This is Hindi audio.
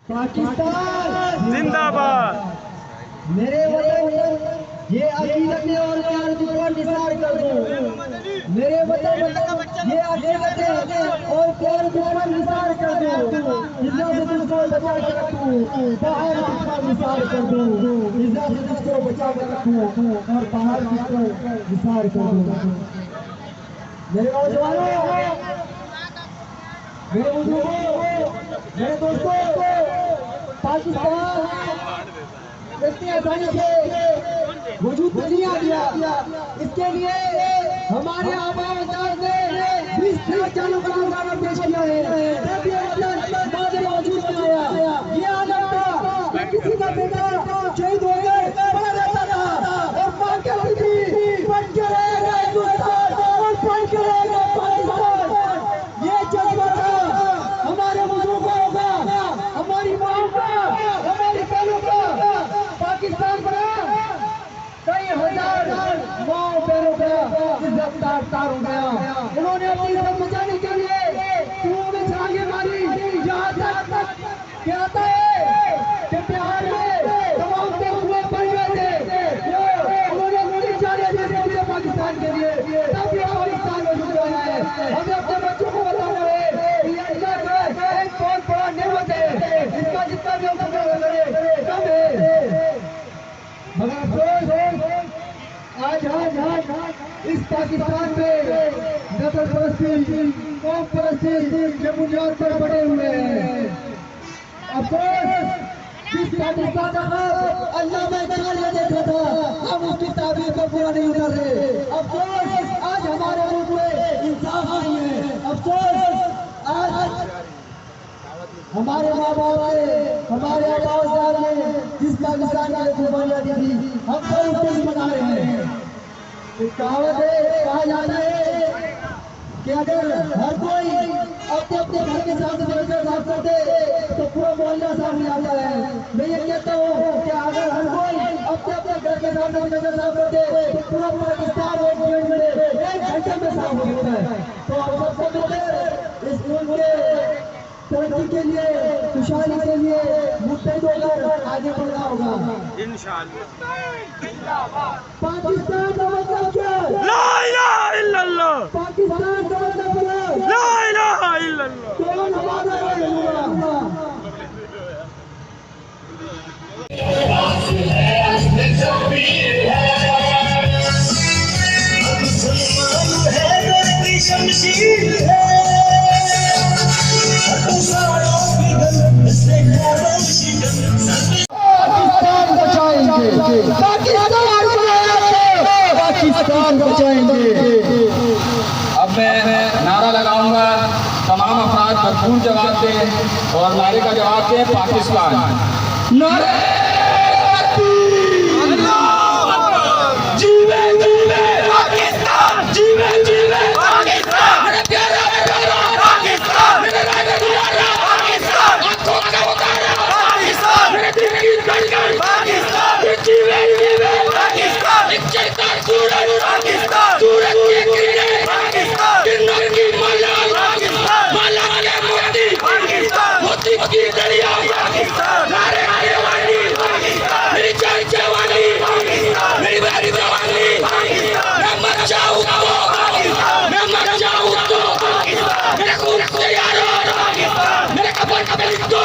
पाकिस्तान जिंदाबाद। मेरे वतन ये अकीदत और प्यार पर निसार कर दो। मेरे वतन ये अकीदत और प्यार पर निसार कर दो। इज्जत से तुझको बचा के रखूं, बाहर का निसार कर दो। इज्जत से तुझको बचा के रखूं और बाहर का निसार कर दो। मेरे नौजवानों, मेरे बुजुर्गों, मेरे दोस्तों, पाकिस्तान इतनी आसानी से वजूद में नहीं आ गया। इसके लिए हमारे आबा अजदाद ने 20 चालू का पेश किया है, तब ये वतन बाद में वजूद में आया। ये आदम था कि किसी का बेटा शहीद हो गए पड़ा रहता था और मां के लड़की बन के रहेगा हिंदुस्तान और बन के रहेगा पाकिस्तान। ये जज्बा था हमारे बुजुर्गों का, हमारी माओ का, हमारी बहनों का। पाकिस्तान बना कई हजार माओ बहनों का इज्जत तार हो गया। उन्होंने अपनी इज्जत बचाने के लिए कुओं में छलांगे मारी। यहाँ तक क्या आता है कि बिहार में तमाम के कुएं बन गए थे। उन्होंने गोली चलाने दिए पाकिस्तान के लिए, तब ये पाकिस्तान मौजूद आया है। हमें अपने बच्चों को बताना है कि अल्लाह का एक बहुत बड़ा नेमत है, इसका जितना भी हम करे कम है। मगर अफसोस आज इस पाकिस्तान में नस्ल परस्ती, कौम परस्ती के बुनियाद पर बने हुए हैं। अफसोस जिस पाकिस्तान का अल्लाह में इकबाल देखा था, हम उसकी ताबीर को पूरा नहीं कर रहे। अफसोस आज हमारे मुल्क में इंसाफ नहीं है। अफसोस आज हमारे माँ बाप ने, हमारे अब्बाजान ने जिस पाकिस्तान की कुर्बानियां दी थी, हम तो उसको ही मना रहे हैं। एक कहावत है, कहा जाता है कि अगर हर कोई अपने अपने घर के सामने बगीचा साफ कर दे तो पूरा मोहल्ला साफ हो जाता है। मैं ये कहता हूँ कि अगर हर कोई अपने अपने घर के सामने बगीचा साफ कर दे तो पूरा पाकिस्तान एक घंटे में साफ हो जाता है। तो आप सबको मिलकर इस मुल्क के तरक्की के लिए, खुशहाली के लिए मुस्तैद होकर आगे बढ़ना होगा इंशाअल्लाह। पाकिस्तान का मतलब क्या है? ला इलाहा इल्लल्लाह। पाकिस्तान का मतलब क्या है? ला इलाहा इल्लल्लाह। कौन हमारा रहेगा? शमशीर है पाकिस्तान बचाएंगे, पाकिस्तान बचाएंगे। अब मैं नारा लगाऊंगा, तमाम अफराद भरपूर जवाब दें और नारे का जवाब दें पाकिस्तान। नारे जीवे जीवे पाकिस्तान, जीवे जीवे पाकिस्तान, मेरे प्यारा प्यारा पाकिस्तान, मेरे राजा दुलारा पाकिस्तान, आंखों का उतारा पाकिस्तान, मेरे दिल की धड़कन पाकिस्तान, जीवे जीवे पाकिस्तान, एक चलता सूरज पाकिस्तान, सूरज की किरणें पाकिस्तान, किरणों की माला पाकिस्तान, माला के मोती पाकिस्तान, मोती की दरिया पाकिस्तान, नारे आने वाली पाकिस्तान, मेरी जान जवानी पाकिस्तान, मेरी बारी जवानी पाकिस्तान, मैं मर जाऊं तो पाकिस्तान, मैं मर जाऊं तो पाकिस्तान, मेरे खून से यारो पाकिस्तान, मेरे कब्र का लिख दो